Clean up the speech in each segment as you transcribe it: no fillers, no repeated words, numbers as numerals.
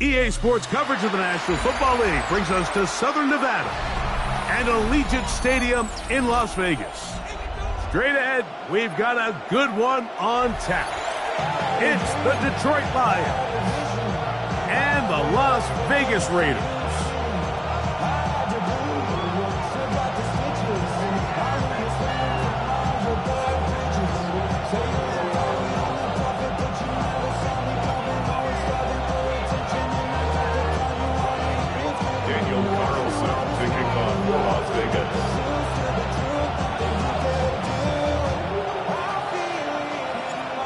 EA Sports coverage of the National Football League brings us to Southern Nevada and Allegiant Stadium in Las Vegas. Straight ahead, we've got a good one on tap. It's the Detroit Lions and the Las Vegas Raiders.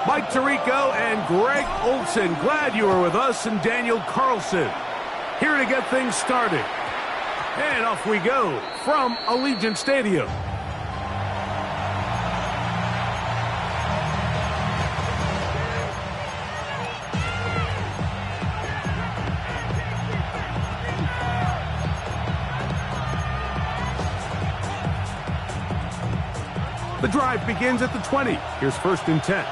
Mike Tirico and Greg Olson, glad you were with us, and Daniel Carlson here to get things started. And off we go from Allegiant Stadium. The drive begins at the 20. Here's 1st and 10.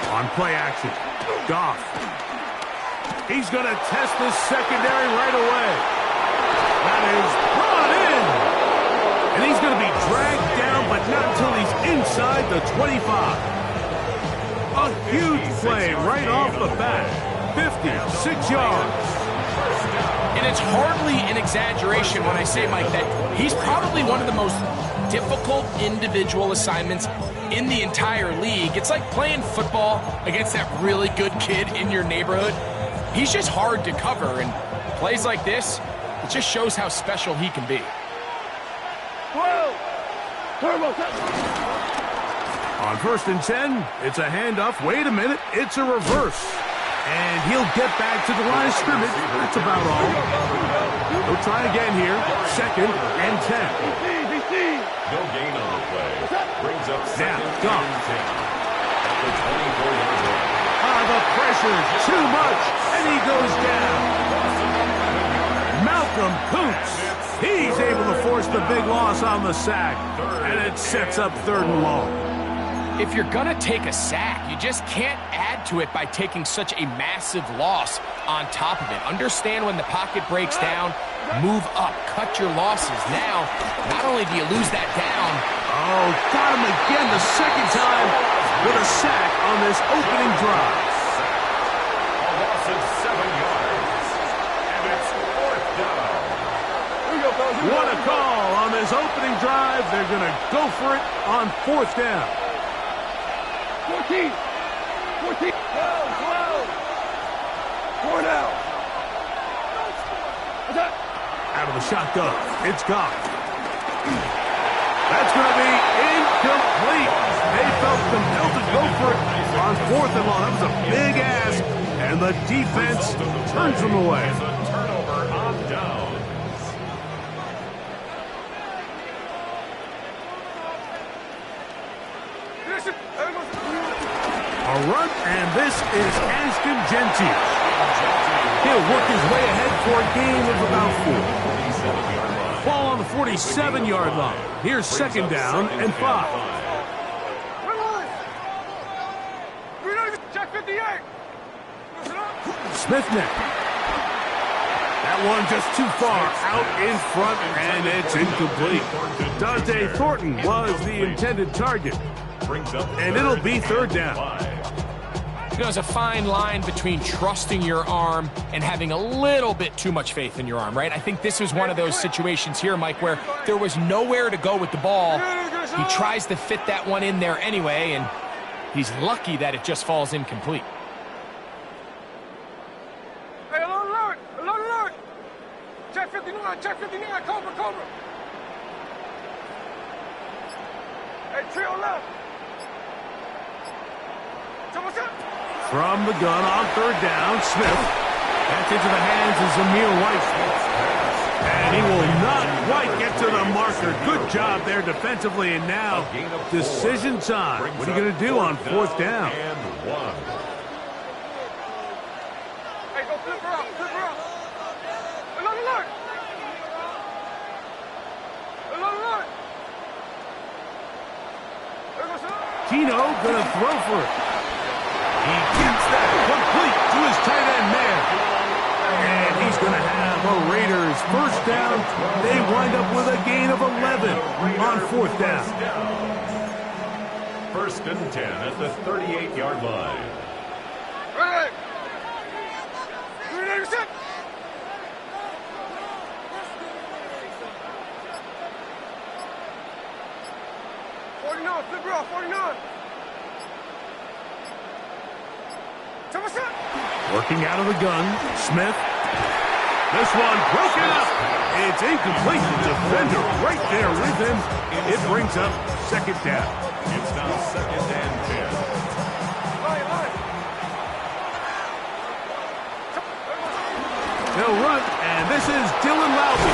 On play action, Goff. He's going to test this secondary right away. That is brought in. And he's going to be dragged down, but not until he's inside the 25. A huge play right off the bat. 56 yards. And it's hardly an exaggeration when I say, Mike, that he's probably one of the most difficult individual assignments in the entire league. It's like playing football against that really good kid in your neighborhood. He's just hard to cover, and plays like this, it just shows how special he can be. On 1st and 10, it's a handoff. Wait a minute, it's a reverse. And he'll get back to the line of scrimmage. That's about all. He'll try again here. 2nd and 10. No gain on the play. Brings up now, 2nd Goff. and 10. At the 24-yard line. The pressure's too much, and he goes down. Malcolm Koonce. He's able to force the big loss on the sack, and it sets up 3rd and long. If you're going to take a sack, you just can't add to it by taking such a massive loss on top of it. Understand when the pocket breaks down, move up, cut your losses. Now, not only do you lose that down. Oh, got him again the 2nd time with a sack on this opening drive. A loss of 7 yards. And it's 4th down. What a call on this opening drive. They're going to go for it on 4th down. 14. 14. 12. 4 down. Out of the shotgun, it's Goff. That's going to be incomplete. They felt compelled to go for it on 4th and long. That was a big ask, and the defense turns them away. Turnover on downs. A run, and this is Ashton Gentile. He'll work his way ahead for a gain of about 4. Ball on the 47-yard line. Here's 2nd down and 5. Check 58. Smith next. That one just too far out in front, and it's incomplete. Dante Thornton was the intended target, and it'll be 3rd down. You know, there's a fine line between trusting your arm and having a little bit too much faith in your arm, right? I think this was one of those situations here, Mike, where there was nowhere to go with the ball. He tries to fit that one in there anyway, and he's lucky that it just falls incomplete. Hey, alert! Alert, alert! Check 59, check 59, Cobra, Cobra! Hey, trio left! From the gun on 3rd down, Smith. That's into the hands of Zamir White. And he will not quite get to the marker. Good job there defensively, and now decision time. What are you going to do on 4th down? And 1. Hey, go flip her up, flip her up! Alert, alert! Alert, alert! Tino gonna throw for it. He gets that They wind up with a gain of 11 on 4th down. 1st and 10 at the 38-yard line. Ready. Ready, set. Flip it off, 49. Working out of the gun, Smith. This one broken up. It's incomplete. The defender right there with him. It brings up 2nd down. It's now 2nd and 10. They'll run, and this is Dylan Lousy.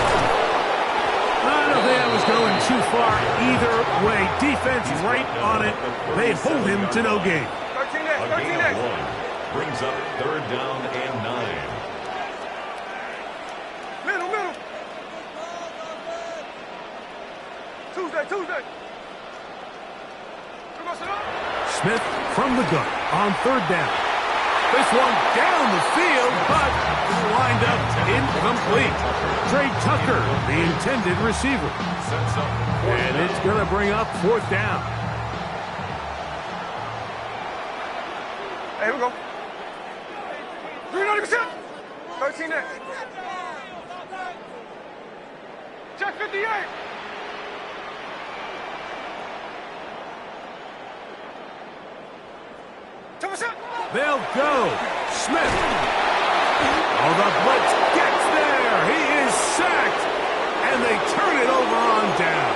I don't think that was going too far either way. Defense right on it. They hold him to no gain. 13 A gain of 1 brings up 3rd down and 9. Middle. Tuesday. Smith from the gun on 3rd down. This one down the field, but lined up incomplete. Trey Tucker, the intended receiver. And it's going to bring up 4th down. Hey, here we go. 390%. 13 next. Check 58. They'll go. Smith. Oh, the blitz gets there. He is sacked. And they turn it over on down.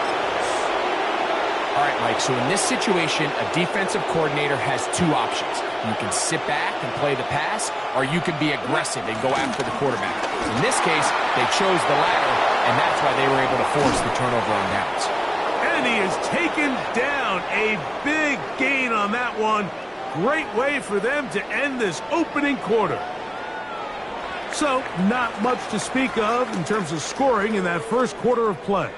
All right, Mike, so in this situation, a defensive coordinator has 2 options. You can sit back and play the pass, or you can be aggressive and go after the quarterback. In this case, they chose the latter, and that's why they were able to force the turnover on downs. And he is taken down. A big gain on that one. Great way for them to end this opening quarter. So, not much to speak of in terms of scoring in that first quarter of play.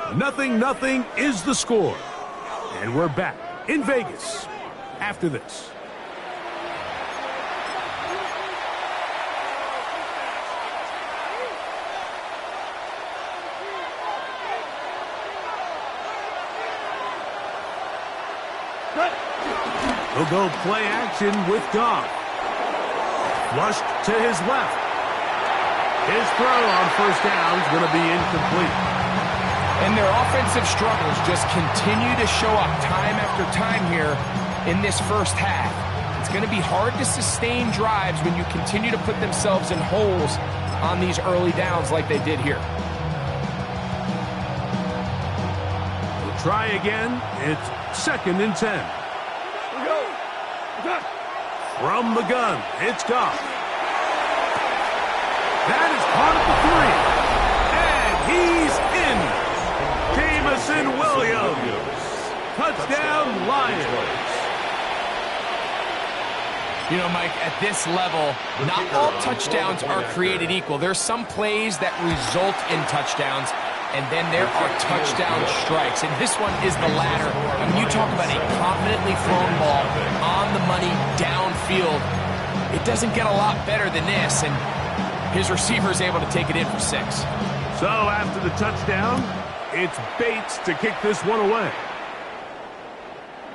0-0 is the score. And we're back in Vegas after this. He'll go play action with Goff. Flushed to his left. His throw on 1st down is going to be incomplete. And their offensive struggles just continue to show up time after time here in this first half. It's going to be hard to sustain drives when you continue to put themselves in holes on these early downs like they did here. We'll try again. It's 2nd and 10. From the gun, it's Goff. That is caught at the 3. And he's in. Jamison Williams. Touchdown, Lions. You know, Mike, at this level, not all touchdowns are created equal. There's some plays that result in touchdowns, and then there are touchdown strikes. And this one is the latter. And when you talk about a confidently thrown ball on the money downfield, it doesn't get a lot better than this. And his receiver is able to take it in for 6. So after the touchdown, it's Bates to kick this one away.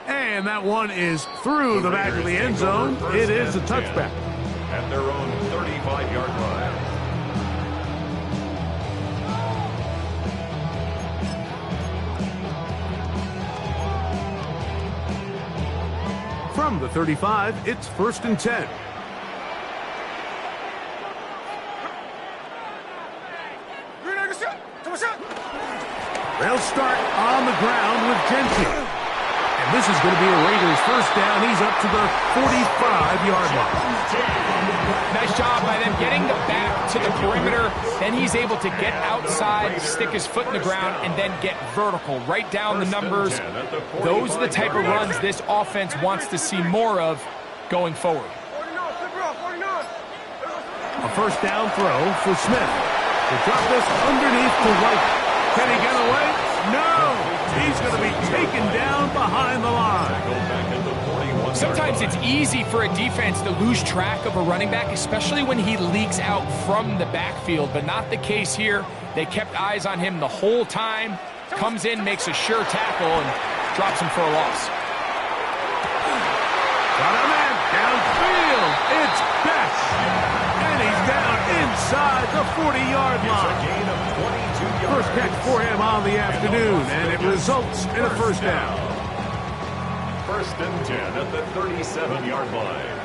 And that one is through the back of the end zone. It is a touchback. At their own 35-yard line. From the 35, it's 1st and 10. They'll start on the ground with Gentry. And this is going to be a Raiders 1st down. He's up to the 45-yard line. Nice job by them getting the back to the perimeter. Then he's able to get outside, stick his foot in the ground, and then get vertical. Right down the numbers. Those are the type of runs this offense wants to see more of going forward. A 1st down throw for Smith. To drop this underneath to White. Can he get away? No! He's going to be taken down behind the line. Sometimes it's easy for a defense to lose track of a running back, especially when he leaks out from the backfield, but not the case here. They kept eyes on him the whole time. Comes in, makes a sure tackle, and drops him for a loss. Got a man downfield. It's Best. And he's down inside the 40-yard line. Gain of 22 yards. First catch for him on the afternoon, and it results in a first down. First and 10 at the 37-yard line.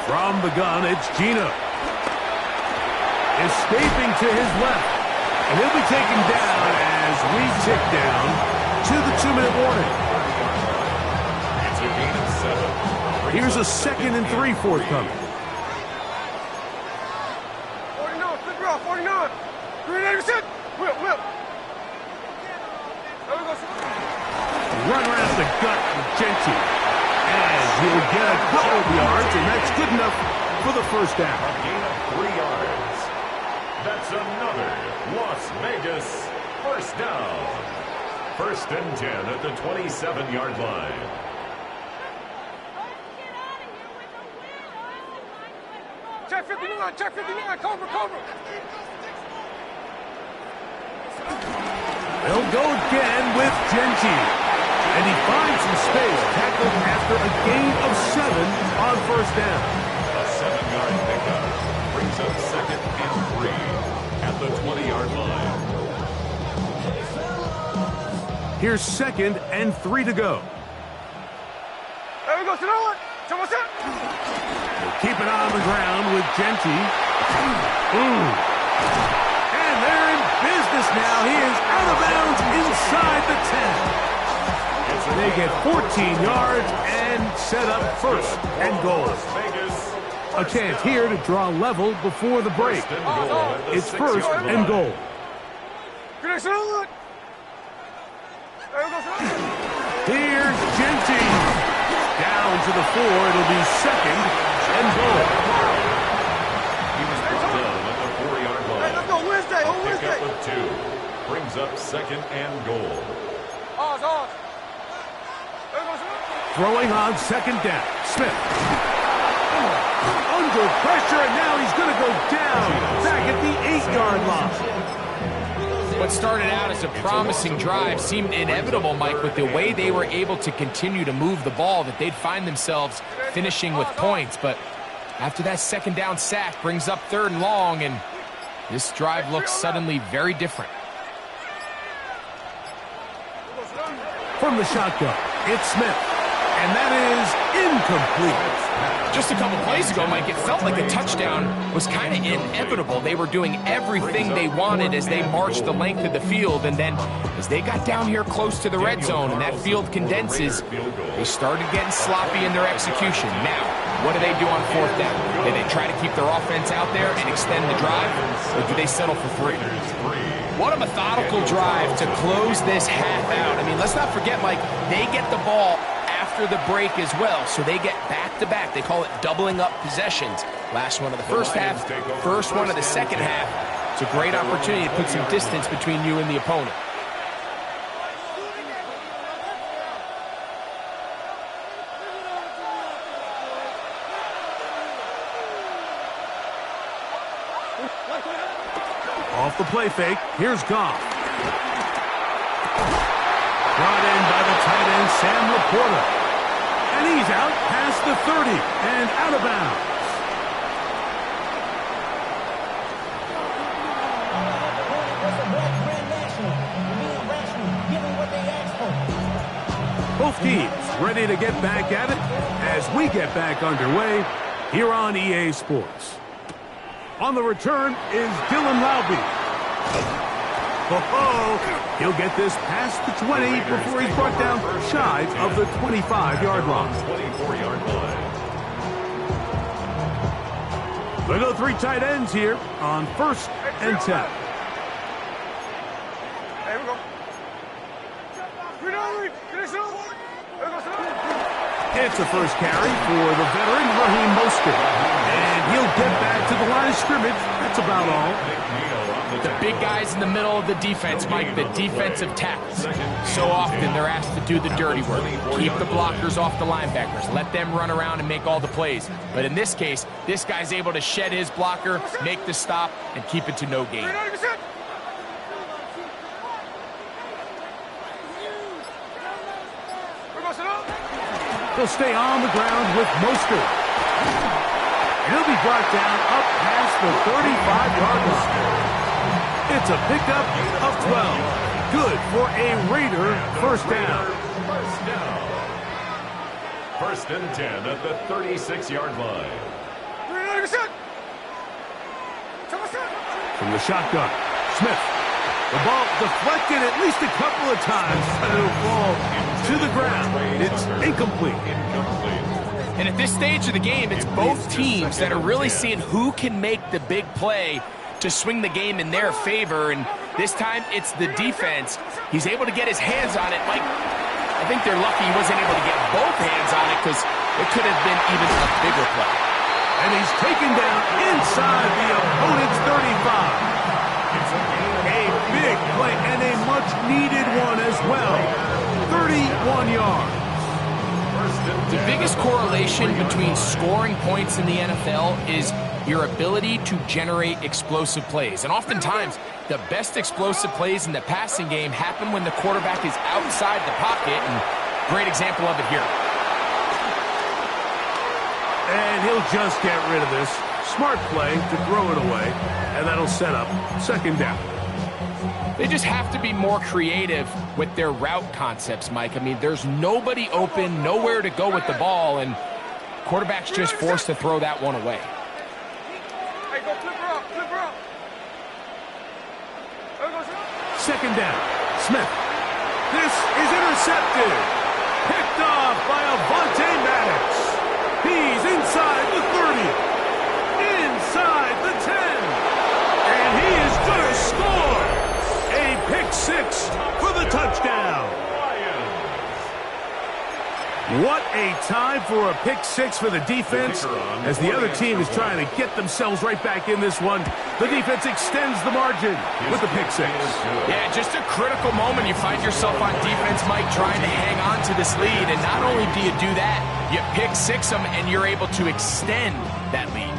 From the gun, it's Gino. Escaping to his left. And he'll be taken down as we tick down to the 2-minute warning. It's a gain of 7. Here's a 2nd and 3 forthcoming. 49. Green 86. Whip. Run around the gut with Gentry. And he'll get a couple of yards, and that's good enough for the first down. A gain of 3 yards. That's another Las Vegas first down. First and 10 at the 27-yard line. Check 59, cover. They'll go again with Gentry. And he finds some space, tackled after a gain of 7 on first down. A 7-yard pickup brings up 2nd and 3 at the 20-yard line. Here's 2nd and 3 to go. There we go, Keep it on the ground with Gentry. And they're in business now. He is out of bounds inside the 10. They get 14 yards and set up first and goal. A chance here to draw level before the break. It's first and goal. Here's Gentry. Down to the 4. It'll be 2nd and goal. He was brought down at the 4-yard line. Let's go Wednesday. Pickup of 2 brings up 2nd and goal. Throwing on 2nd down. Smith. Under pressure, and now he's going to go down. Back at the 8-yard line. What started out as a promising drive seemed inevitable, Mike, with the way they were able to continue to move the ball, that they'd find themselves finishing with points. But after that 2nd down sack brings up 3rd and long, and this drive looks suddenly very different. From the shotgun, it's Smith. And that is incomplete. Just a couple plays ago, Mike, it felt like a touchdown was kind of inevitable. They were doing everything they wanted as they marched the length of the field, and then as they got down here close to the red zone and that field condenses, they started getting sloppy in their execution. Now, what do they do on 4th down? Do they try to keep their offense out there and extend the drive, or do they settle for 3? What a methodical drive to close this half out. I mean, let's not forget, Mike, they get the ball after the break as well, so they get back-to-back. They call it doubling up possessions. Last one of the first half, first one of the second half. It's a great opportunity to put some distance between you and the opponent. Off the play fake, here's Goff. Brought in by the tight end, Sam Laporta. And he's out past the 30 and out of bounds. Both teams ready to get back at it as we get back underway here on EA Sports. On the return is Dylan Laube. He'll get this past the 20 before he's brought down shy of the 25-yard line. 24-yard line. They go 3 tight ends here on 1st and 10. Here we go. It's a first carry for the veteran Raheem Mostert. And he'll get back to the line of scrimmage. That's about all. The big guys in the middle of the defense, Mike, the defensive tackles. So often they're asked to do the dirty work. Keep the blockers off the linebackers. Let them run around and make all the plays. But in this case, this guy's able to shed his blocker, make the stop, and keep it to no gain. He'll stay on the ground with Mostert. He'll be brought down up past the 35-yard line. It's a pickup of 12. Good for a Raider first down. First and 10 at the 36-yard line. From the shotgun, Smith. The ball deflected at least a couple of times, but it'll fall to the ground. It's incomplete. And at this stage of the game, it's both teams that are really seeing who can make the big play to swing the game in their favor. And this time, it's the defense. He's able to get his hands on it. Mike, I think they're lucky he wasn't able to get both hands on it because it could have been even a bigger play. And he's taken down inside the opponent's 35. A big play and a much-needed one as well. 31 yards. The biggest correlation between scoring points in the NFL is your ability to generate explosive plays. And oftentimes, the best explosive plays in the passing game happen when the quarterback is outside the pocket. And great example of it here. And he'll just get rid of this. Smart play to throw it away. And that'll set up second down. They just have to be more creative with their route concepts, Mike. I mean, there's nobody open, nowhere to go with the ball, and quarterback's just forced to throw that one away. Hey, go flip her up, flip her up. Second down, Smith. This is intercepted. Picked off by Avonte Maddox. He's inside the 30. Inside the 10. And he is going to score. A pick six for the touchdown. What a time for a pick six for the defense. As the other team is trying to get themselves right back in this one, the defense extends the margin with the pick six. Yeah, just a critical moment. You find yourself on defense, Mike, trying to hang on to this lead. And not only do you do that, you pick six them and you're able to extend that lead.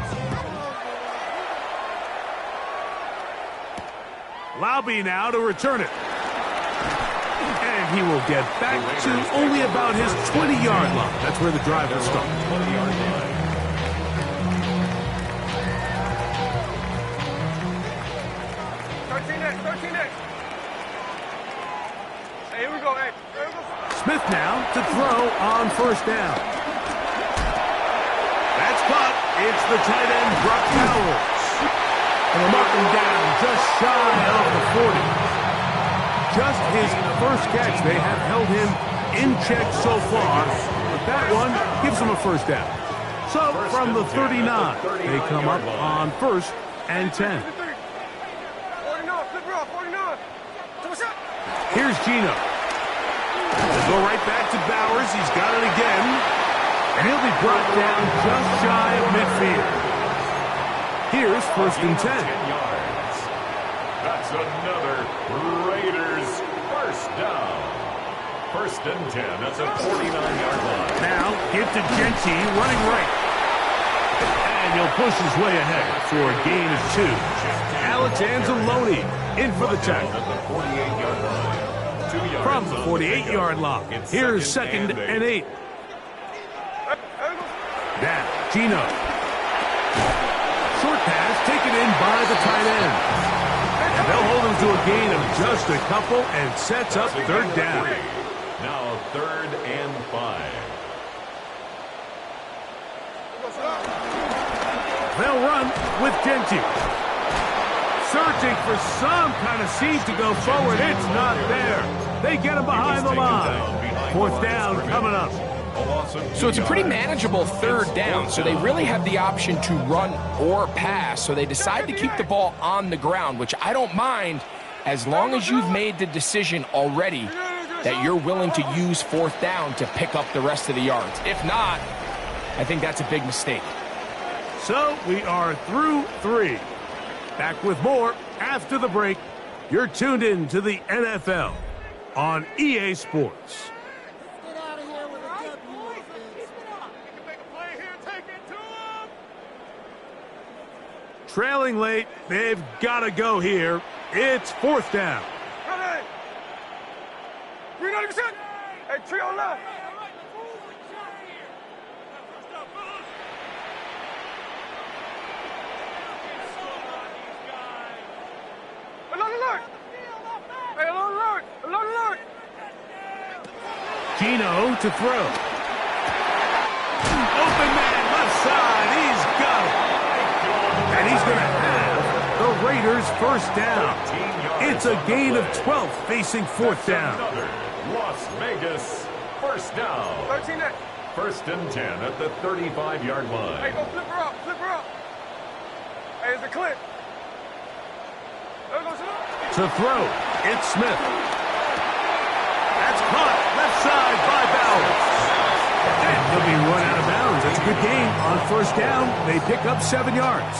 Laube now to return it. And he will get back to only about his 20-yard line. That's where the drive will start. 20-yard line. Hey, here we go, hey. Here we go. Smith now to throw on first down. That's caught. It's the tight end, Brock Powers. And they'll mark him down just shy of the 40. Just his first catch. They have held him in check so far. But that one gives him a first down. So from the 39, they come up on first and 10. 49, flip her up, 49. What's up? Here's Gino. They'll go right back to Bowers. He's got it again. And he'll be brought down just shy of midfield. Here's first and 10. Yards. That's another Raiders first down. First and 10 at the 49-yard line. Now, get to Genty running right. And he'll push his way ahead for a gain of 2. Alex Anzalone in for the tackle. At the 48-yard line. 2 yards From the 48-yard line. Here's second and 8. Now, Gino. Short pass taken in by the tight end. And they'll hold him to a gain of just a couple and sets up third down. Now third and 5. They'll run with Genty. Searching for some kind of seam to go forward. It's not there. They get him behind the line. Fourth down coming up. So it's a pretty manageable third down, so they really have the option to run or pass, so they decide to keep the ball on the ground, which I don't mind as long as you've made the decision already that you're willing to use fourth down to pick up the rest of the yards. If not, I think that's a big mistake. So we are through 3. Back with more after the break. You're tuned in to the NFL on EA Sports. Get out of here with a W. Keep it up. You can make a play here. Take it to him. Trailing late, they've got to go here. It's fourth down. Ready. 390%. Hey, trio left. Alert! Hey, alert! Alert! Gino to throw. Open man, left side. He's got it. And he's going to have the Raiders first down. It's a gain of 12 facing fourth down. Another Las Vegas first down. 13 8. First and 10 at the 35-yard line. Hey, go flip her up. Hey, it's a clip. There goes it. To throw, it's Smith. That's caught left side by Bowers. And he'll be run out of bounds. That's a good gain on first down. They pick up 7 yards.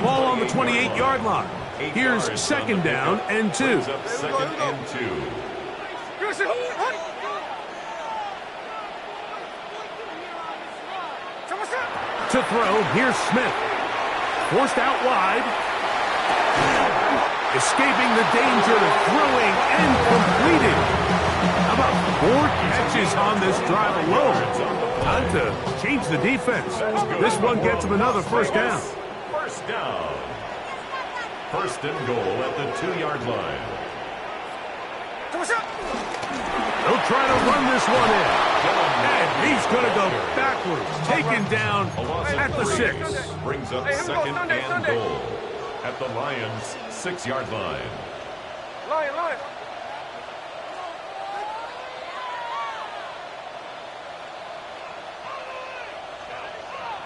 Ball on the 28-yard line. Here's second down and 2. Second and 2. To throw, here's Smith. Forced out wide. Escaping the danger of throwing and completing. How about 4 catches on this drive alone? Time to change the defense. This one gets him another first down. First down. First and goal at the 2-yard line. They'll try to run this one in. And he's going to go backwards. Taken down at the 6. Brings up second and goal at the Lions' 6-yard line. Lion.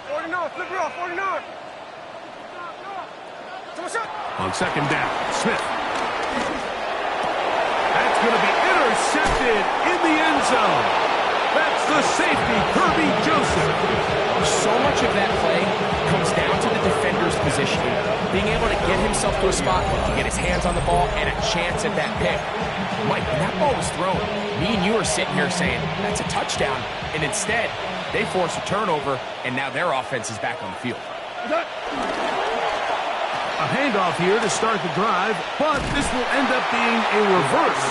49, flip her off, 49. On second down, Smith. That's going to be intercepted in the end zone. That's the safety, Kirby Joseph. So much of that play comes down to the defender's positioning, being able to get himself to a spot, to get his hands on the ball, and a chance at that pick. Mike, when that ball was thrown, me and you are sitting here saying, that's a touchdown, and instead, they force a turnover, and now their offense is back on the field. A handoff here to start the drive, but this will end up being a reverse.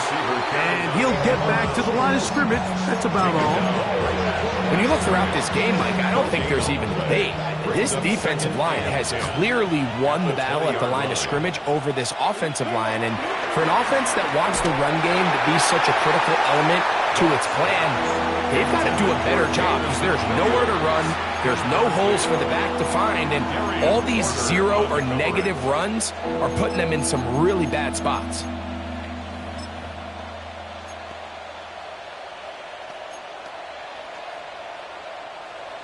And he'll get back to the line of scrimmage. That's about all. When you look throughout this game, Mike, I don't think there's even debate. This defensive line has clearly won the battle at the line of scrimmage over this offensive line. And for an offense that wants the run game to be such a critical element to its plan, they've got to do a better job because there's nowhere to run. There's no holes for the back to find. And all these 0 or negative runs are putting them in some really bad spots.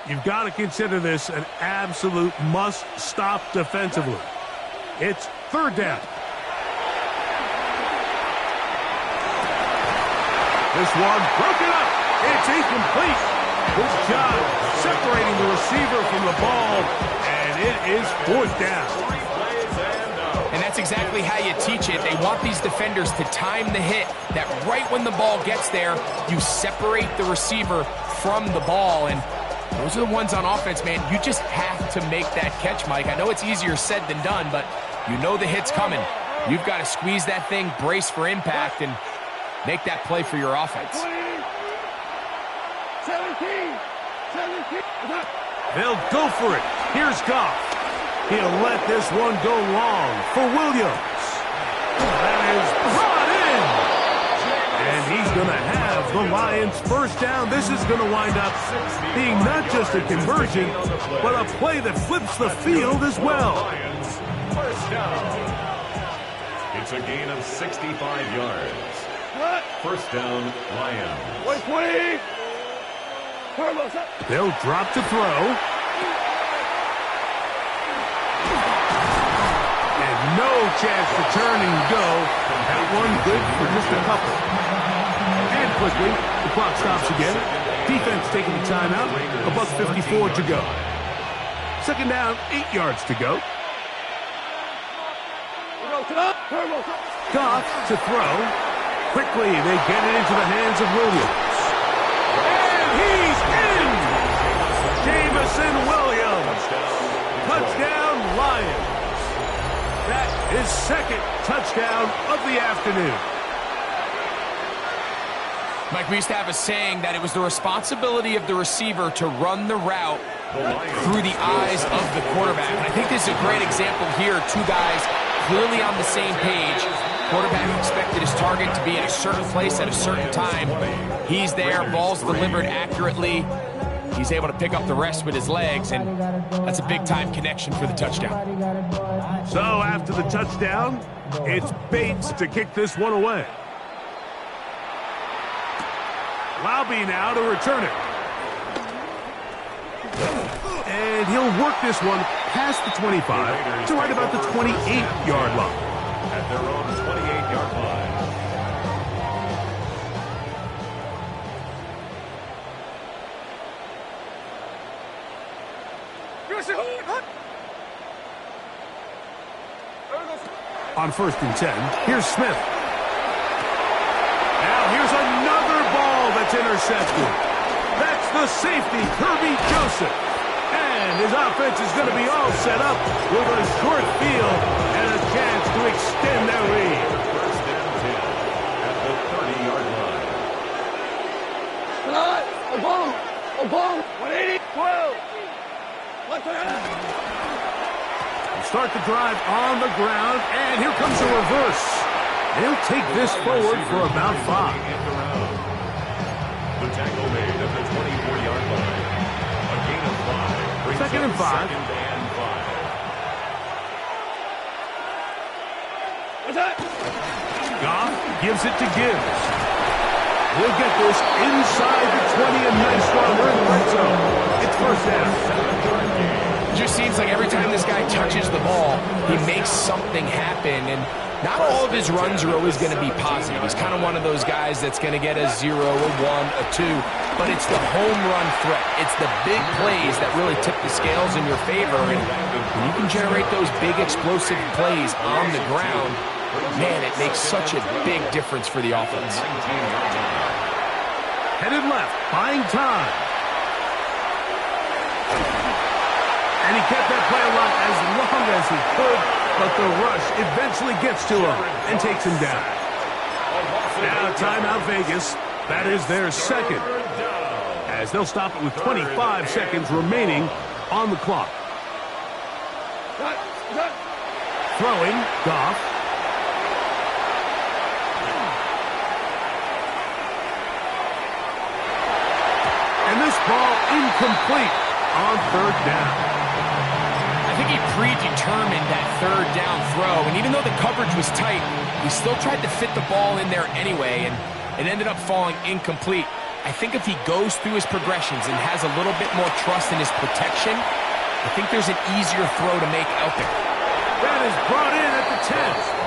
You've got to consider this an absolute must-stop defensively. It's third down. This one broken up. It's incomplete. Good job separating the receiver from the ball, and it is fourth down. And that's exactly how you teach it. They want these defenders to time the hit, that right when the ball gets there, you separate the receiver from the ball. And those are the ones on offense, man. You just have to make that catch, Mike. I know it's easier said than done, but you know the hit's coming. You've got to squeeze that thing, brace for impact, and make that play for your offense. 17. They'll go for it. Here's Goff. He'll let this one go long for Williams. That is brought in. And he's going to have the Lions first down. This is going to wind up being not just a conversion, but a play that flips the field as well. Lions first down. It's a gain of 65 yards. First down, Lions. 120. They'll drop to throw. And no chance to turn and go. That one good for just a couple. quickly. The clock stops again. Defense taking the timeout. $1:54 to go. Second down, 8 yards to go. Goff to throw. Quickly, they get it into the hands of Williams. And he's in! Jamison Williams. Touchdown, Lions. That is second touchdown of the afternoon. Mike, we used to have a saying that it was the responsibility of the receiver to run the route through the eyes of the quarterback. And I think this is a great example here. Two guys clearly on the same page. Quarterback expected his target to be in a certain place at a certain time. He's there, ball's delivered accurately. He's able to pick up the rest with his legs, and that's a big-time connection for the touchdown. So after the touchdown, it's Bates to kick this one away. Laube now to return it. And he'll work this one past the 25 to right about the 28-yard line. At their own 28-yard line. On 1st and 10, here's Smith. Now here's another ball that's intercepted. That's the safety, Kirby Joseph. And his offense is going to be all set up with a short field and a chance to extend their lead. First and 10 at the 30-yard line. Obama, 180, 12. Start the drive on the ground, and here comes a reverse. They'll take this forward for about 5. The tackle made at the 24-yard line. A gain of 5. Brings Second and up 5. Second and 5. What's that? Goff gives it to Gibbs. We'll get this inside the 20, and nice run. We're in the red zone. It's first down. It just seems like every time this guy touches the ball, he makes something happen, and not all of his runs are always going to be positive. He's kind of one of those guys that's going to get a 0, a 1, a 2, but it's the home run threat. It's the big plays that really tip the scales in your favor, and when you can generate those big explosive plays on the ground, man, it makes such a big difference for the offense. Headed left, buying time. And he kept that play alive as long as he could, but the rush eventually gets to him and takes him down. Now timeout Vegas. That is their second, as they'll stop it with 25 seconds remaining on the clock. Throwing, Goff. And this ball incomplete on 3rd down. I think he predetermined that 3rd down throw, and even though the coverage was tight, he still tried to fit the ball in there anyway, and it ended up falling incomplete. I think if he goes through his progressions and has a little bit more trust in his protection, I think there's an easier throw to make out there. That is brought in at the 10.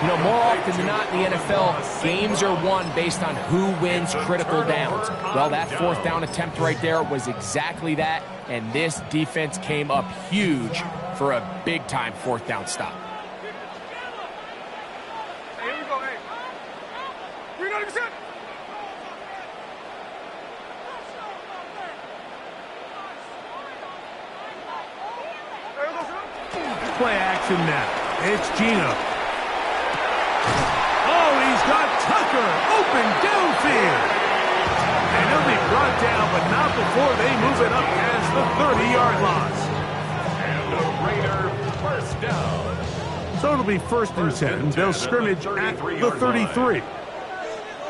You know, more often than not in the NFL, games are won based on who wins critical downs. Well, that 4th down attempt right there was exactly that, and this defense came up huge for a big-time 4th down stop. Hey, here we go, hey. 390%. Play action now. It's Gino. Oh, he's got Tucker open downfield. And he'll be brought down, but not before they move it up past the 30-yard line. And the Raider first down. So it'll be 1st and 10. They'll scrimmage at the 33.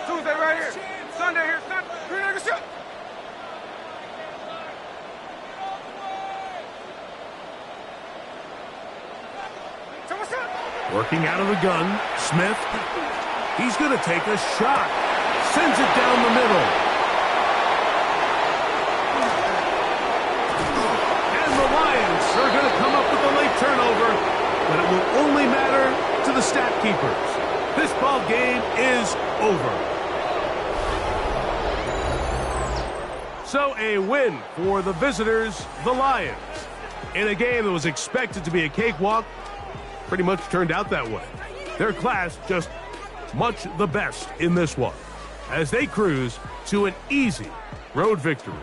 Tuesday right here. Sunday here. 390%. Working out of the gun, Smith. He's going to take a shot. Sends it down the middle. And the Lions are going to come up with a late turnover, but it will only matter to the stat keepers. This ball game is over. So a win for the visitors, the Lions. In a game that was expected to be a cakewalk, pretty much turned out that way. Their class just much the best in this one, as they cruise to an easy road victory.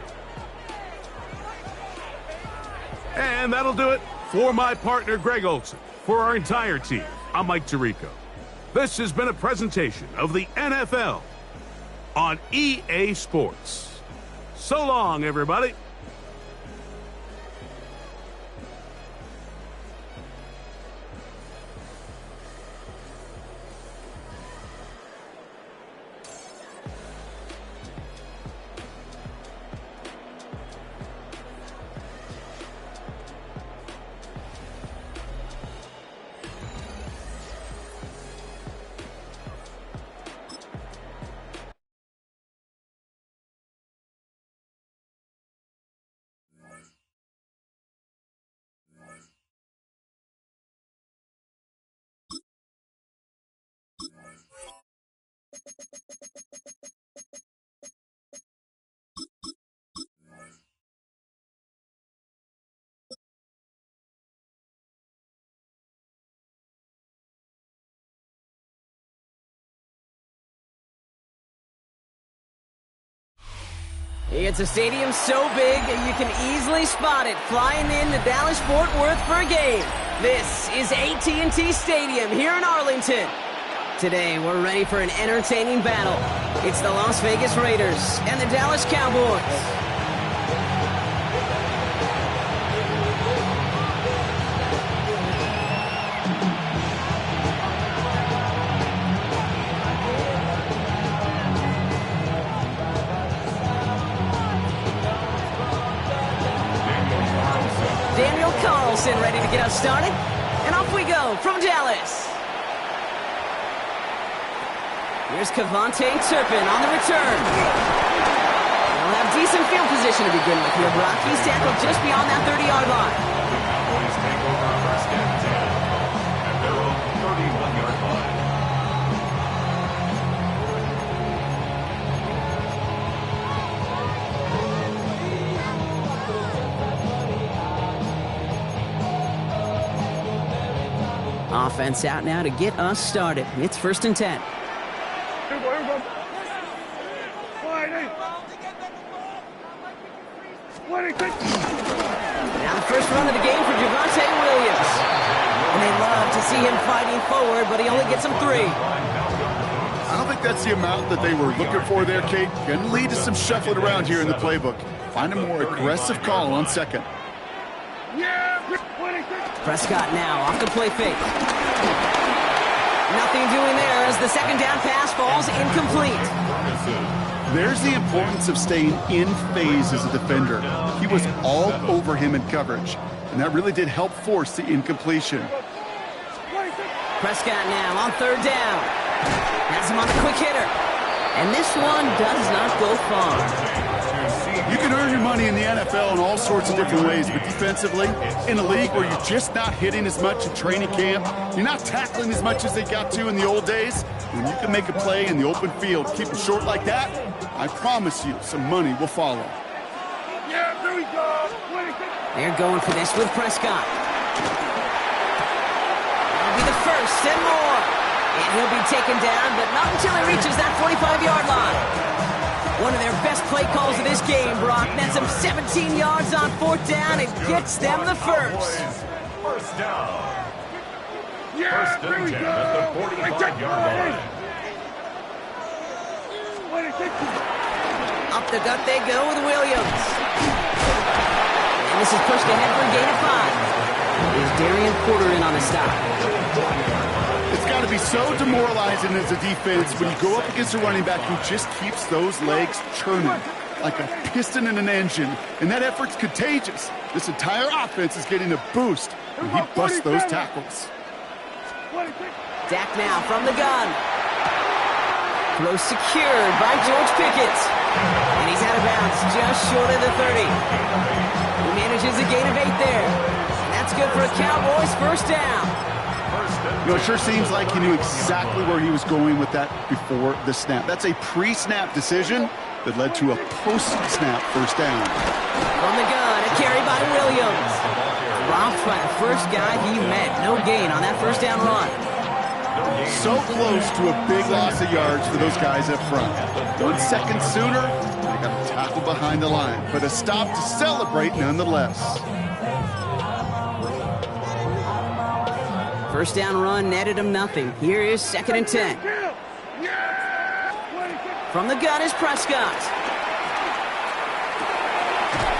And that'll do it for my partner, Greg Olson. For our entire team, I'm Mike Tirico. This has been a presentation of the NFL on EA Sports. So long, everybody. It's a stadium so big you can easily spot it flying in to Dallas-Fort Worth for a game. This is AT&T Stadium here in Arlington. Today we're ready for an entertaining battle. It's the Las Vegas Raiders and the Dallas Cowboys. Ready to get us started, and off we go from Dallas. Here's Kevontae Turpin on the return. They'll have decent field position to begin with here, Brock. He's tackled just beyond that 30-yard line. Cowboys take over first and 10 at their own 31-yard line. Offense out now to get us started. It's first and 10. Here we go, here we go. Now the first run of the game for Javonte Williams. And they love to see him fighting forward, but he only gets them 3. I don't think that's the amount that they were looking for there, Kate. Going to lead to some shuffling around here in the playbook. Find a more aggressive call on second. Prescott now off the play fake. Nothing doing there as the second down pass falls incomplete. There's the importance of staying in phase as a defender. He was all over him in coverage, and that really did help force the incompletion. Prescott now on third down. Has him on a quick hitter. And this one does not go far. You can earn your money in the NFL in all sorts of different ways, but defensively, in a league where you're just not hitting as much in training camp, you're not tackling as much as they got to in the old days, when you can make a play in the open field, keep it short like that, I promise you some money will follow. Yeah, there we go. They're going for this with Prescott. That'll be the first and more. And he'll be taken down, but not until he reaches that 45-yard line. One of their best play calls of this game, Brock. Nets them 17 yards on fourth down and gets them the first. First down. Yeah, First there and we 10 go. at the 45-yard line. Up the gut they go with Williams. And this is pushed ahead for a gain of 5. Is Darian Porter in on the stop? It's got to be so demoralizing as a defense when you go up against a running back who just keeps those legs churning like a piston in an engine, and that effort's contagious. This entire offense is getting a boost when he busts those tackles. Dak now from the gun. Throw secured by George Pickett. And he's out of bounds just short of the 30. He manages a gain of 8 there. And that's good for a Cowboys first down. You know, it sure seems like he knew exactly where he was going with that before the snap. That's a pre-snap decision, that led to a post-snap first down. From the gun, a carry by Williams. Robbed by the first guy he met. No gain on that first down run. So close to a big loss of yards for those guys up front. 1 second sooner, they got a tackle behind the line, but a stop to celebrate nonetheless. First down run netted him nothing. Here is 2nd and 10. From the gun is Prescott.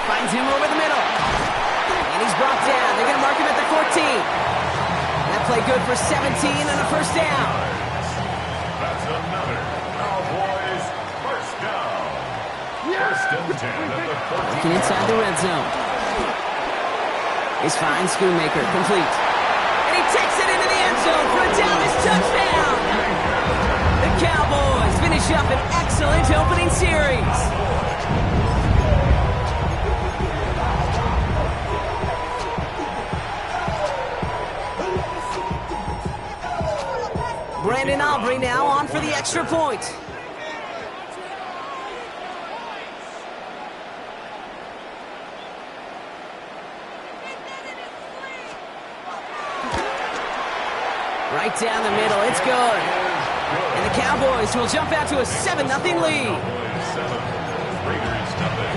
Finds him over the middle. And he's brought down. They're going to mark him at the 14. That play good for 17 and a first down. That's another Cowboys first down. First and 10 at the 14. Looking inside the red zone. He's fine. Schoonmaker complete. And he takes it into the end zone for a Dallas touchdown. The Cowboys finish up an excellent opening series. Brandon Aubrey now on for the extra point. Right down the middle, it's good. And the Cowboys will jump out to a 7-0 lead. 7, Raiders nothing.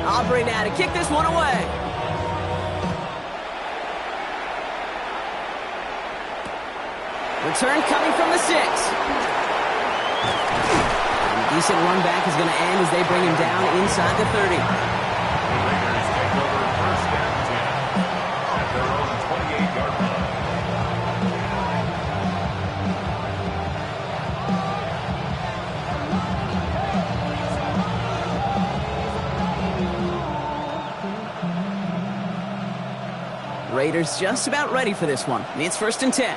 Aubrey now to kick this one away. Return coming from the 6. And a decent run back is going to end as they bring him down inside the 30. The Raiders take over first and 10 at their own 28-yard line. Raiders just about ready for this one. It's 1st and 10.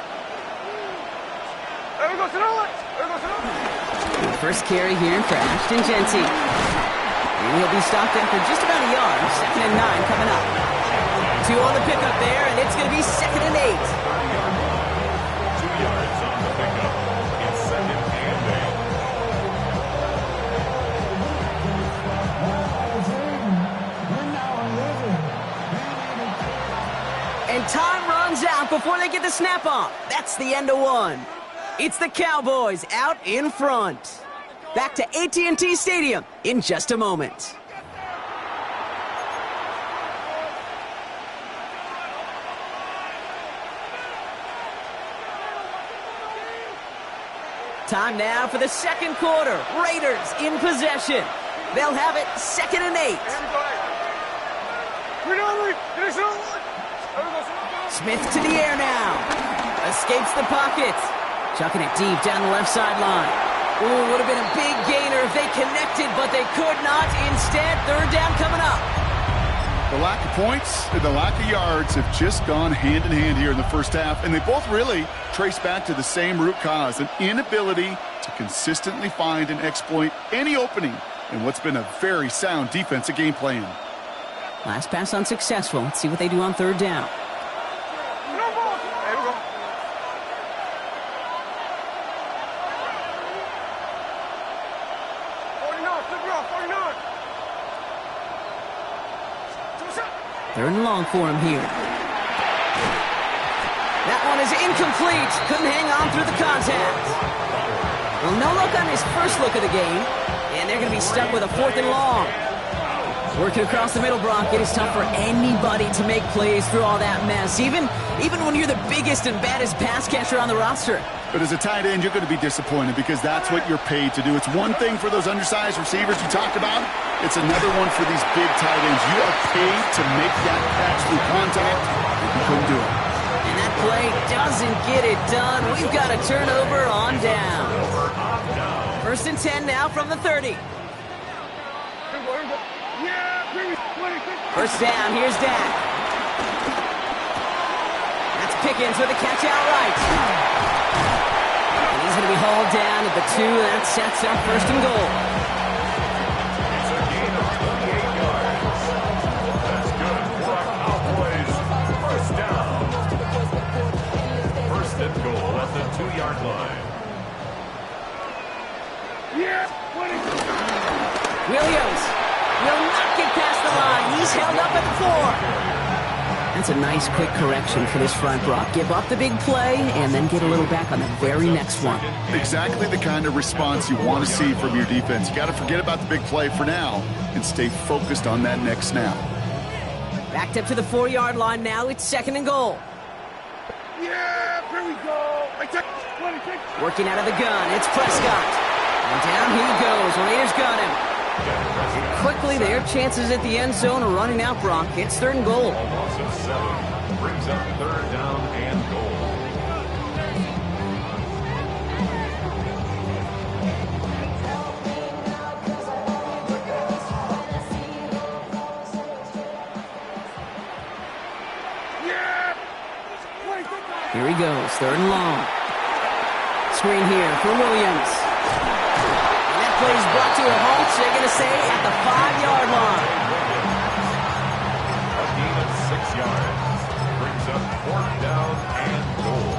First carry here for Ashton Genty. And he'll be stopped after just about a yard. 2nd and 9 coming up. 2 on the pickup there, and it's going to be 2nd and 8. 2 yards on the pickup. It's 2nd and 8. And time runs out before they get the snap off. That's the end of one. It's the Cowboys out in front. Back to AT&T Stadium in just a moment. Time now for the second quarter. Raiders in possession. They'll have it 2nd and 8. Smith to the air now. Escapes the pocket. Chucking it deep down the left sideline. Ooh, would have been a big gainer if they connected, but they could not. Instead, 3rd down coming up. The lack of points and the lack of yards have just gone hand in hand here in the first half, and they both really trace back to the same root cause, an inability to consistently find and exploit any opening in what's been a very sound defensive game plan. Last pass unsuccessful. Let's see what they do on 3rd down. Third and long for him here. That one is incomplete. Couldn't hang on through the contact. Well, no look on his first look of the game. And they're going to be stuck with a 4th and long. Working across the middle, Brock. It is tough for anybody to make plays through all that mess. Even when you're the biggest and baddest pass catcher on the roster. But as a tight end, you're going to be disappointed because that's what you're paid to do. It's one thing for those undersized receivers you talked about. It's another one for these big tight ends. You are paid to make that catch through contact, and you couldn't do it. And that play doesn't get it done. We've got a turnover on down. 1st and 10 now from the 30. First down, here's Dak. That's Pickens with a catch outright. And he's going to be hauled down at the 2. That sets up 1st and goal. It's a gain of 28 yards. 2-yard line. Yeah, Williams will not get past the line. He's held up at the 4. That's a nice quick correction for this front, Brock. Give up the big play and then get a little back on the very next one. Exactly the kind of response you want to see from your defense. You got to forget about the big play for now and stay focused on that next snap. Backed up to the 4-yard line now. It's 2nd and goal. yeah, here we go. Working out of the gun. It's Prescott. And down he goes. Raiders got him. And quickly, their chances at the end zone are running out, Brock. It's 3rd and goal. A loss of 7 brings up 3rd down and goal. Here he goes, 3rd and long. Screen here for Williams. And that play is brought to a halt, so they're going to say at the 5-yard line. A gain of 6 yards brings up 4th down and goal.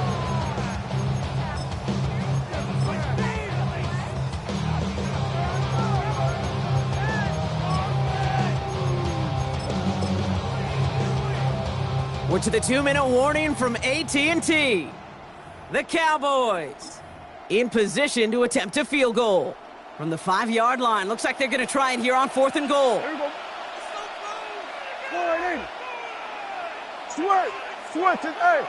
We're to the 2-minute warning from AT&T. The Cowboys in position to attempt a field goal from the 5-yard line. Looks like they're going to try it here on 4th and goal. Here we go. Go right in. Sweat it, hey.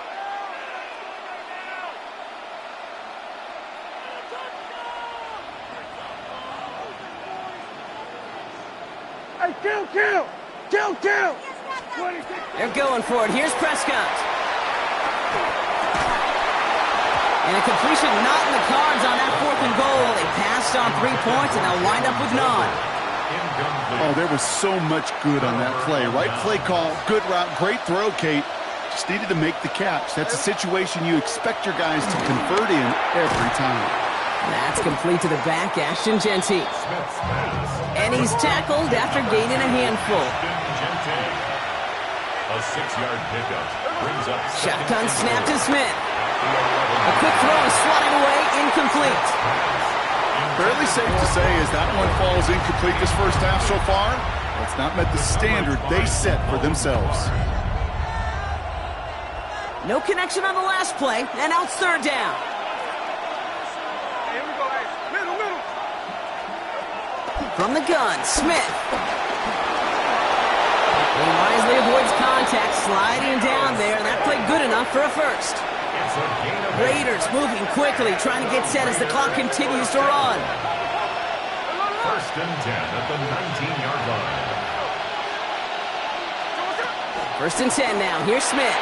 Hey, kill. They're going for it. Here's Prescott. And a completion not in the cards on that 4th and goal. They passed on 3 points, and they'll wind up with none. Oh, there was so much good on that play. Right play call, good route, great throw, Kate. Just needed to make the catch. That's a situation you expect your guys to convert in every time. That's complete to the back, Ashton Genty. And he's tackled after gaining a handful. A 6-yard pickup brings up Shotgun snap to Smith. A quick throw is swatted away, incomplete. Fairly safe to say as that one falls incomplete this first half so far, it's not met the standard they set for themselves. No connection on the last play, and now it's 3rd down. Here we go, hey. Middle. From the gun, Smith. He wisely avoids contact, sliding down there, and that played good enough for a first. Raiders moving quickly, trying to get set as the clock continues to run. 1st and 10 at the 19-yard line. 1st and 10 now. Here's Smith.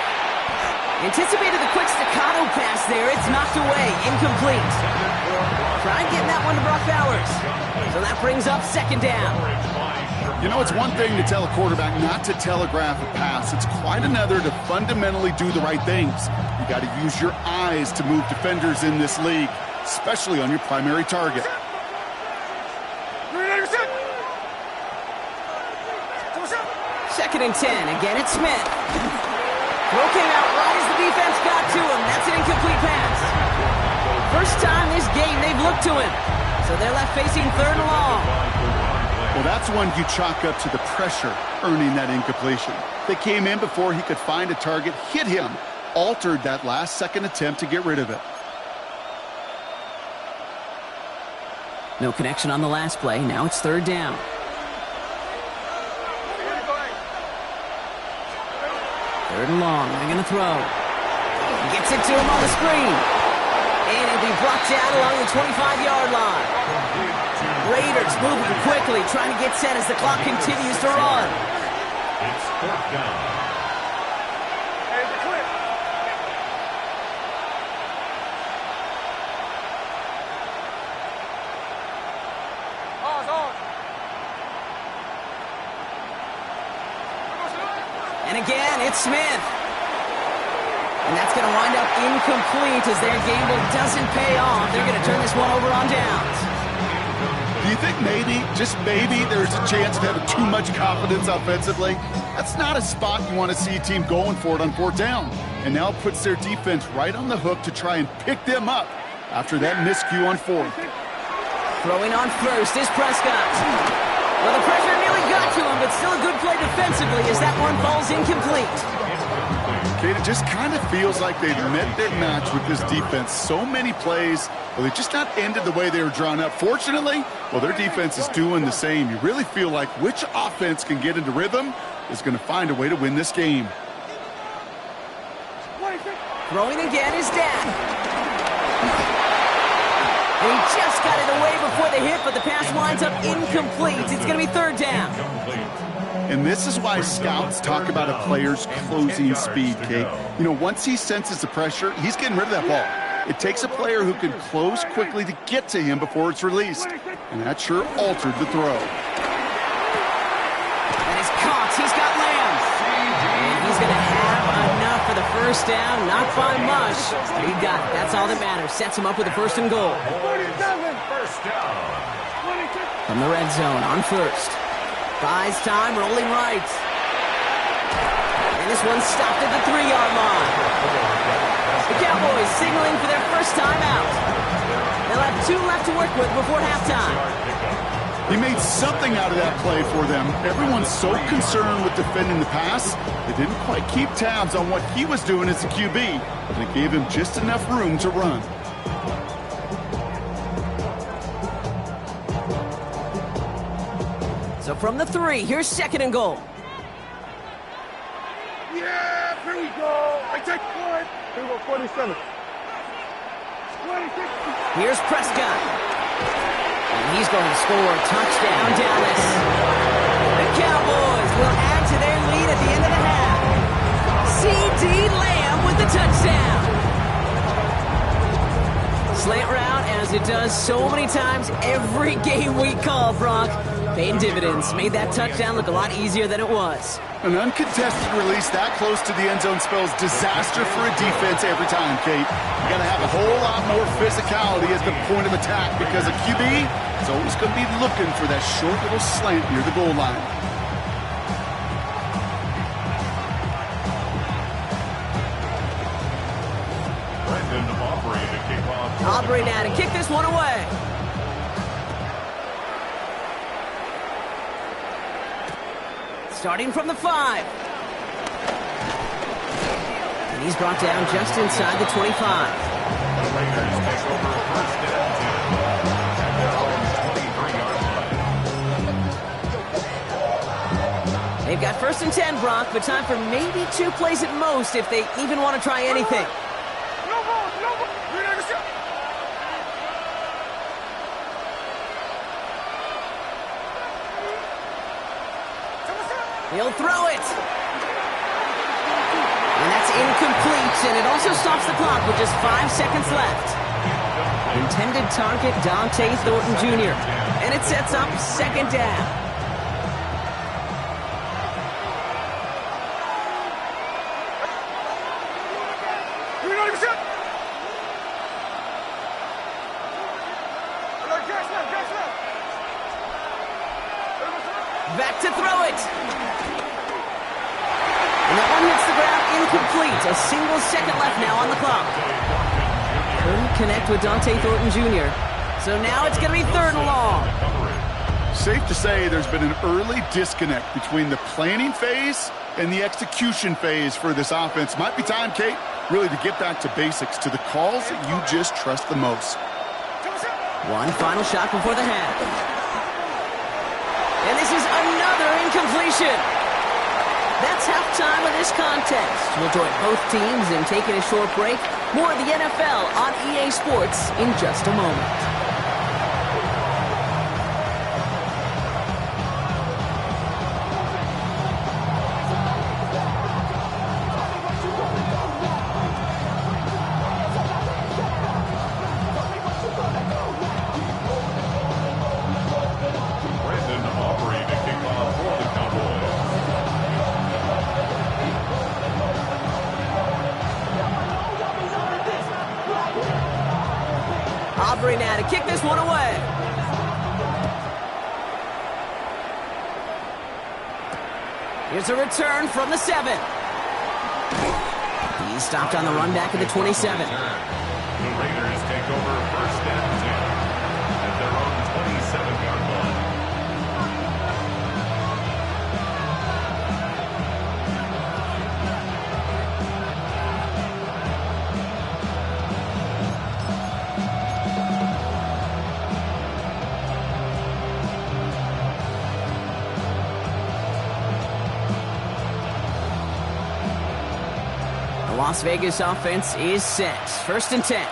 Anticipated the quick staccato pass there. It's knocked away. Incomplete. Try getting that one to Brock Bowers. So that brings up 2nd down. You know, it's one thing to tell a quarterback not to telegraph a pass. It's quite another to fundamentally do the right things. You got to use your eyes to move defenders in this league, especially on your primary target. 2nd and 10. Again, it's Smith. Throw came out right as the defense got to him. That's an incomplete pass. First time this game they've looked to him. So they're left facing 3rd and long. Well, that's one you chalk up to the pressure earning that incompletion. They came in before he could find a target, hit him, altered that last-second attempt to get rid of it. No connection on the last play. Now it's 3rd down. 3rd and long. They're going to throw. He gets it to him on the screen. And it'll be brought down along the 25-yard line. Raiders moving quickly, trying to get set as the clock continues to run. It's 4th down. Hey, the clip. On. And again, it's Smith. And that's going to wind up incomplete as their gamble doesn't pay off. They're going to turn this one over on downs. Do you think maybe, just maybe, there's a chance of having too much confidence offensively? That's not a spot you want to see a team going for it on fourth down. And now it puts their defense right on the hook to try and pick them up after that miscue on fourth. Throwing on first is Prescott. Well, the pressure nearly got to him, but still a good play defensively as that one falls incomplete. Kate, it just kind of feels like they've met their match with this defense. So many plays, well, they just not ended the way they were drawn up. Fortunately, well, their defense is doing the same. You really feel like which offense can get into rhythm is going to find a way to win this game. Throwing again is Dan. And he just got it away before the hit, but the pass winds up incomplete. It's going to be third down. And this is why scouts talk about a player's closing speed, Kate. You know, once he senses the pressure, he's getting rid of that ball. It takes a player who can close quickly to get to him before it's released. And that sure altered the throw. That is caught. He's got Lamb. And he's going to have enough for the first down. Not by much. But he got it. That's all that matters. Sets him up with a first and goal. First down. From the red zone on first. Buys time, rolling right. And this one's stopped at the 3-yard line. The Cowboys signaling for their first time out. They'll have 2 left to work with before halftime. He made something out of that play for them. Everyone's so concerned with defending the pass, they didn't quite keep tabs on what he was doing as a QB, and it gave him just enough room to run. So from the 3, here's second and goal. Yeah, here we go. I take one. Here we go, 47. 26. Here's Prescott. And he's going to score a touchdown, Dallas. The Cowboys will add to their lead at the end of the half. C.D. Lamb with the touchdown. Slant route, as it does so many times every game we call, Brock. Paying dividends. Made that touchdown look a lot easier than it was. An uncontested release that close to the end zone spells disaster for a defense every time, Kate. You got to have a whole lot more physicality as the point of attack because a QB is always going to be looking for that short little slant near the goal line. Aubrey now to kick this one away. Starting from the 5. And he's brought down just inside the 25. They've got first and 10, Brock, but time for maybe 2 plays at most if they even want to try anything. He'll throw it. And that's incomplete, and it also stops the clock with just 5 seconds left. Intended target, Dante Thornton Jr. And it sets up second down. Back to throw it. And that one hits the ground incomplete. A single second left now on the clock. Couldn't connect with Dante Thornton Jr. So now it's going to be third and long. Safe to say there's been an early disconnect between the planning phase and the execution phase for this offense. Might be time, Kate, really to get back to basics, to the calls that you just trust the most. One final shot before the half. And this is another incompletion. That's halftime of this contest. We'll join both teams in taking a short break. More of the NFL on EA Sports in just a moment. Aubrey now to kick this one away. Here's a return from the 7. He's stopped on the run back at the 27. The Raiders take over 1st and 10 at their own 27-yard line. Las Vegas offense is set. 1st and 10.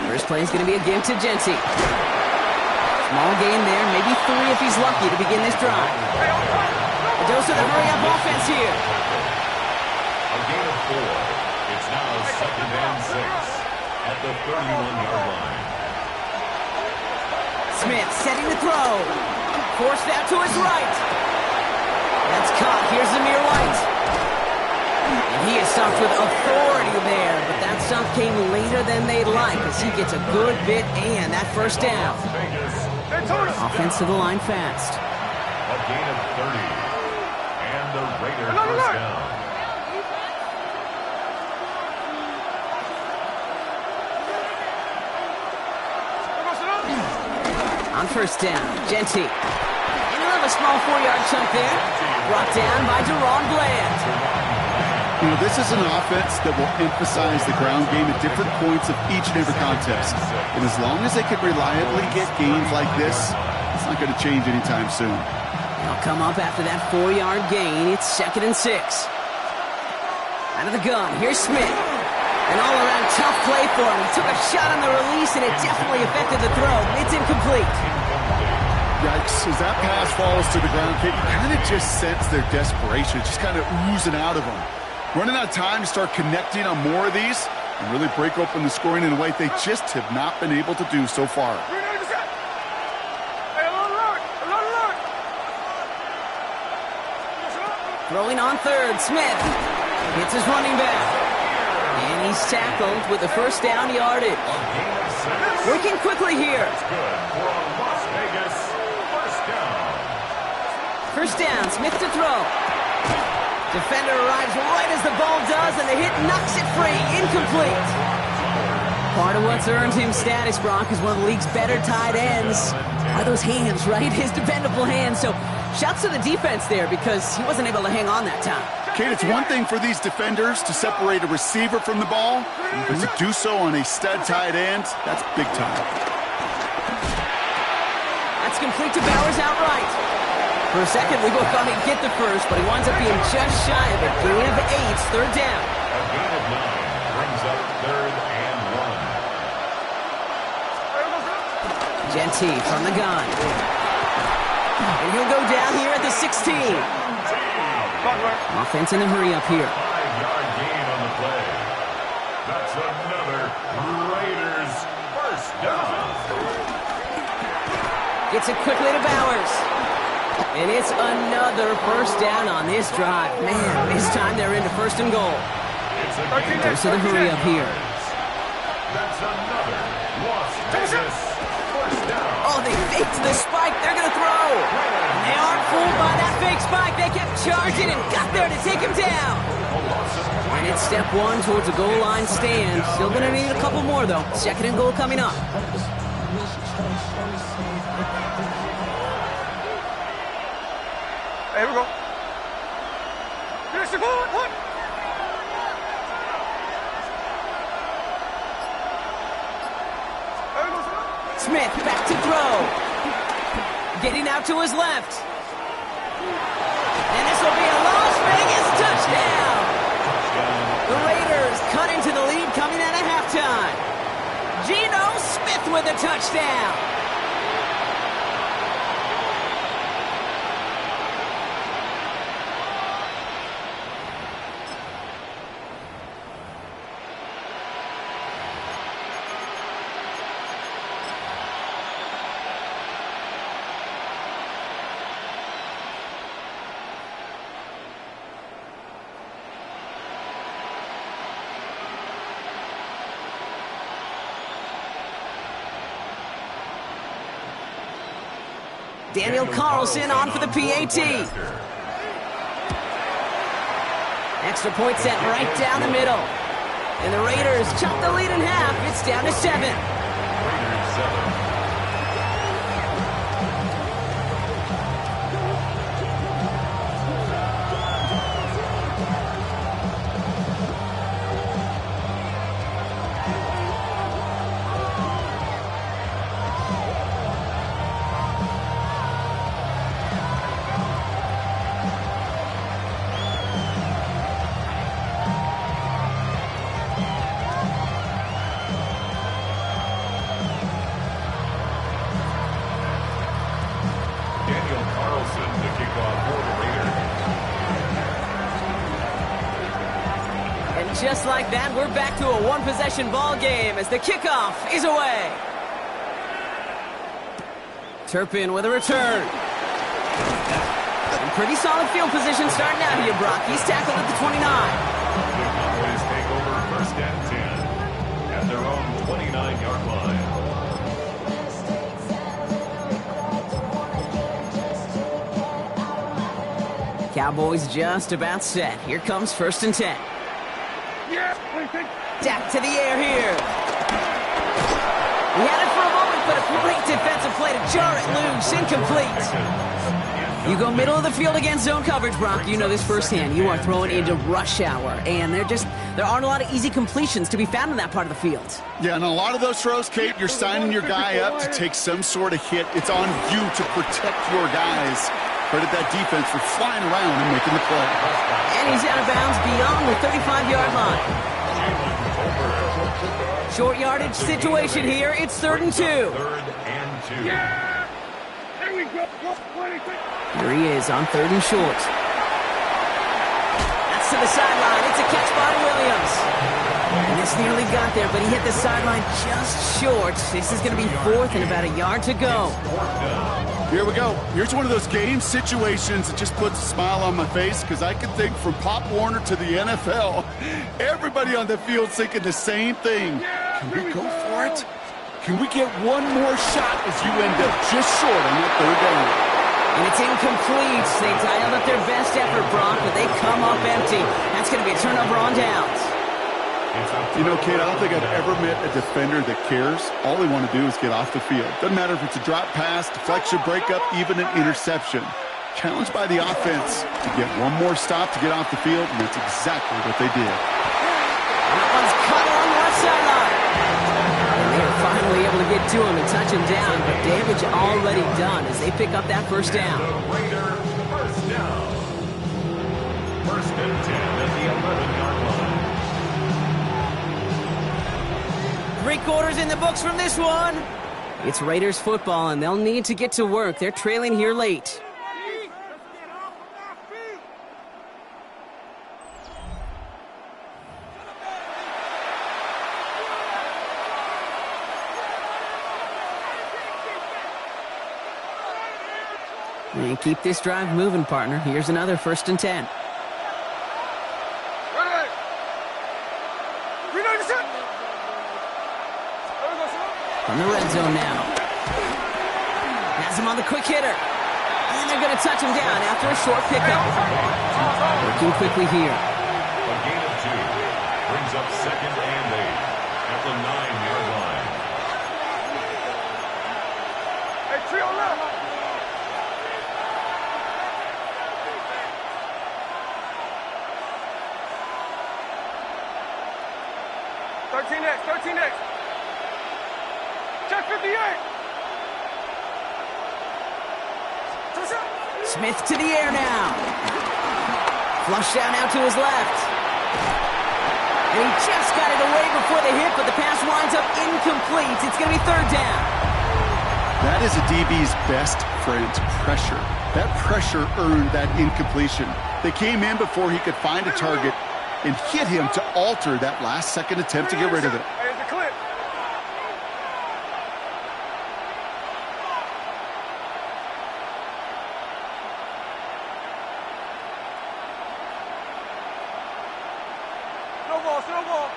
First play is going to be a give to Genty. Small gain there, maybe 3 if he's lucky to begin this drive. A dose of the hurry-up offense here. A gain of 4. It's now 2nd and 6 at the 31-yard line. Smith setting the throw. Forced out to his right. That's caught. Here's Zamir White. And he is stopped with authority there, but that stop came later than they'd like as he gets a good bit and that first down. Offense to the line fast. A gain of 30. And the Raiders first down. On first down, Genty. And he'll have a small 4-yard chunk there. Brought down by Deron Bland. You know, this is an offense that will emphasize the ground game at different points of each and every contest. And as long as they can reliably get gains like this, it's not going to change anytime soon. They'll come up after that 4-yard gain. It's 2nd and 6. Out of the gun, here's Smith. An all-around tough play for him. He took a shot on the release, and it definitely affected the throw. It's incomplete. Yikes, as that pass falls to the ground, Kate, you kind of just sense their desperation. It's just kind of oozing out of them. Running out of time to start connecting on more of these and really break open the scoring in a way they just have not been able to do so far. Throwing on 3rd, Smith hits his running back. And he's tackled with the first down yardage. Working quickly here. First down, Smith to throw. Defender arrives right as the ball does, and the hit knocks it free. Incomplete. Part of what's earned him status, Brock, is one of the league's better tight ends. Are those hands, right? His dependable hands. So shouts to the defense there because he wasn't able to hang on that time. Kate, it's one thing for these defenders to separate a receiver from the ball, but to do so on a stud tight end, that's big time. That's complete to Bowers outright. For a second, we both thought he'd get the first, but he winds up being just shy of it. Gain of 8, 3rd down. A gain of 9 brings up 3rd and 1. Genty from the gun. And he'll go down here at the 16. Offense in a hurry up here. 5-yard gain on the play. That's another Raiders first down. Gets it quickly to Bowers. And it's another first down on this drive. Man, this time they're into 1st and goal. Goes to the hurry up here. That's another Las Vegas first down. Oh, they faked the spike. They're going to throw. They aren't fooled by that fake spike. They kept charging and got there to take him down. And it's step 1 towards a goal line stand. Still going to need a couple more, though. 2nd and goal coming up. Here we go. Here's the goal. What? Smith back to throw. Getting out to his left. And this will be a Las Vegas touchdown. The Raiders cut into the lead coming out of halftime. Geno Smith with a touchdown. Daniel Carlson on for the PAT. Extra point set right down the middle. And the Raiders chop the lead in half. It's down to 7. Raiders 7. Just like that, we're back to a one-possession ball game as the kickoff is away. Turpin with a return. Pretty solid field position starting out here, Brock. He's tackled at the 29. The Cowboys take over 1st and 10 at their own 29-yard line. Cowboys just about set. Here comes 1st and 10. Jack to the air here. He had it for a moment, but a great defensive play to jar it loose. Incomplete. You go middle of the field against zone coverage, Brock. You know this firsthand. You are throwing into rush hour, and there aren't a lot of easy completions to be found in that part of the field. Yeah, and a lot of those throws, Kate, you're signing your guy up to take some sort of hit. It's on you to protect your guys. Credit that defense for flying around and making the play. And he's out of bounds beyond the 35-yard line. Short yardage situation here. It's 3rd and 2. 3rd and 2. Yeah! There we go. Here he is on 3rd and short. That's to the sideline. It's a catch by Williams. And this nearly got there, but he hit the sideline just short. This is going to be 4th and about a yard to go. Here we go. Here's one of those game situations that just puts a smile on my face because I can think from Pop Warner to the NFL, everybody on the field's thinking the same thing. Can we go for it? Can we get one more shot as you end up just short on that 3rd down? And it's incomplete. They dialed up their best effort, Brock, but they come up empty. That's going to be a turnover on downs. You know, Kate, I don't think I've ever met a defender that cares. All they want to do is get off the field. Doesn't matter if it's a drop pass, deflection, breakup, even an interception. Challenged by the offense to get one more stop to get off the field, and that's exactly what they did. That one's cut on the left sideline. And they are finally able to get to him and touch him down, but damage already done as they pick up that 1st down. The Raider 1st down. 1st and 10 at the 11-yard line. 3 quarters in the books from this one. It's Raiders football, and they'll need to get to work. They're trailing here late. And keep this drive moving, partner. Here's another 1st and 10. From the red zone now. Has him on the quick hitter. And they're going to touch him down after a short pickup. Working quickly here. A gain of 2 brings up 2nd and 8 at the 9-yard line. Hey, trio left. Thirteen X. Check 58. Smith to the air now. Flush down out to his left. And he just got it away before the hit, but the pass winds up incomplete. It's going to be 3rd down. That is a DB's best friend, pressure. That pressure earned that incompletion. They came in before he could find a target and hit him to alter that last-second attempt to get rid of it. Here's the clip. Snowball.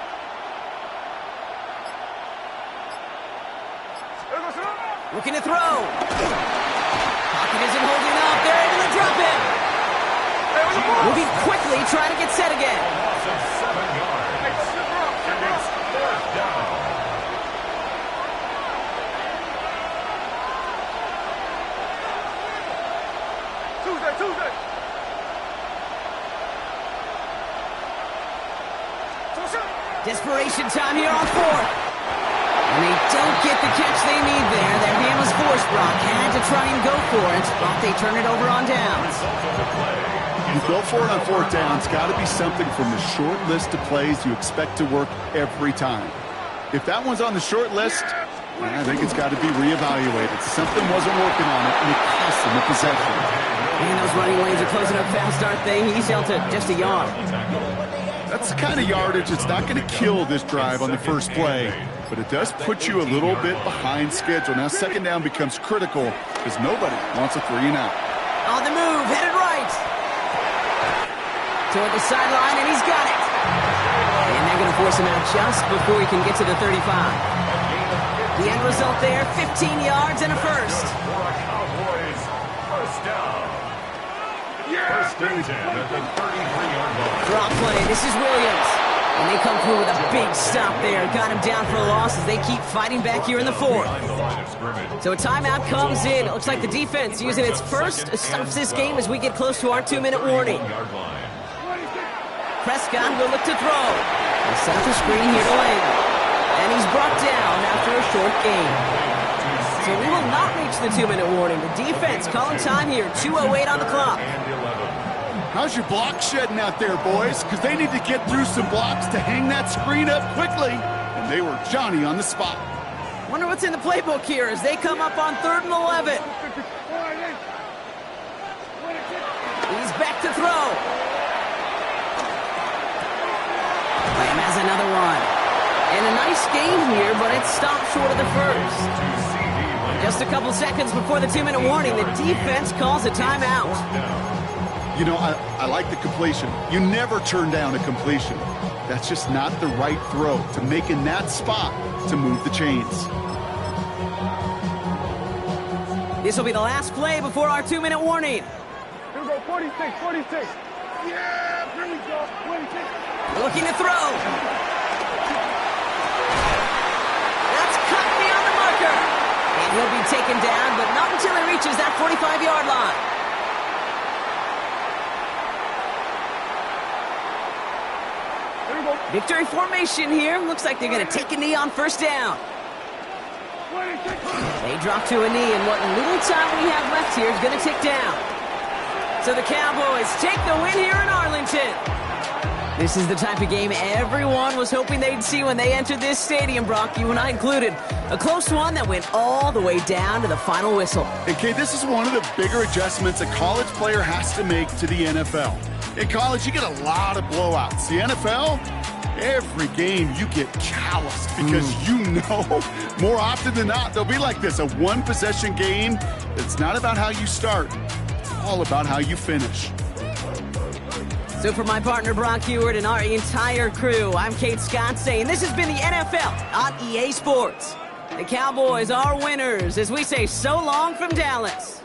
Looking to throw. Pocket isn't holding up. They're able to drop him. Moving quickly, trying to get set again. Loss of 7 yards. And it's fourth down. Tuesday. Desperation time here on fourth. And they don't get the catch they need there. Their hand was forced, Brock. Had to try and go for it, but they turn it over on downs. You go for it on fourth down. It's got to be something from the short list of plays you expect to work every time. If that one's on the short list, I think it's got to be reevaluated. Something wasn't working on it, and it cost them the possession. And those running lanes are closing up fast, aren't they? He's down to just a yard. That's the kind of yardage that's not going to kill this drive on the first play, but it does put you a little bit behind schedule. Now second down becomes critical because nobody wants a 3-and-out. On the move, headed right. Toward the sideline, and he's got it. And they're going to force him out just before he can get to the 35. The end result there, 15 yards and a first. For a Cowboys first down. First and 10 at the 33-yard line. Draw play, this is Williams. And they come through with a big stop there. Got him down for a loss as they keep fighting back here in the fourth. So a timeout comes in. It looks like the defense using its first stops this game as we get close to our 2-minute warning. Prescott will look to throw. They set up a screen here to Lang. And he's brought down after a short game. So we will not reach the 2-minute warning. The defense calling time here, 2:08 on the clock. How's your block shedding out there, boys? Because they need to get through some blocks to hang that screen up quickly. And they were Johnny on the spot. Wonder what's in the playbook here as they come up on 3rd and 11. He's back to throw. Lamb has another one. And a nice game here, but it stopped short of the first. Just a couple seconds before the 2-minute warning, the defense calls a timeout. You know, I like the completion. You never turn down a completion. That's just not the right throw to make in that spot to move the chains. This will be the last play before our 2-minute warning. Here we go, 46. Yeah, here we go, 46. Looking to throw. That's cut beyond the marker. And he'll be taken down, but not until he reaches that 45-yard line. Victory formation here. Looks like they're going to take a knee on first down. They drop to a knee, and what little time we have left here is going to tick down. So the Cowboys take the win here in Arlington. This is the type of game everyone was hoping they'd see when they entered this stadium, Brock, you and I included. A close one that went all the way down to the final whistle. Okay, this is one of the bigger adjustments a college player has to make to the NFL. In college, you get a lot of blowouts. The NFL, every game you get calloused because you know more often than not they'll be like this, a one-possession game. It's not about how you start. It's all about how you finish. So for my partner Brock Heward and our entire crew, I'm Kate Scott saying this has been the NFL on EA Sports. The Cowboys are winners as we say so long from Dallas.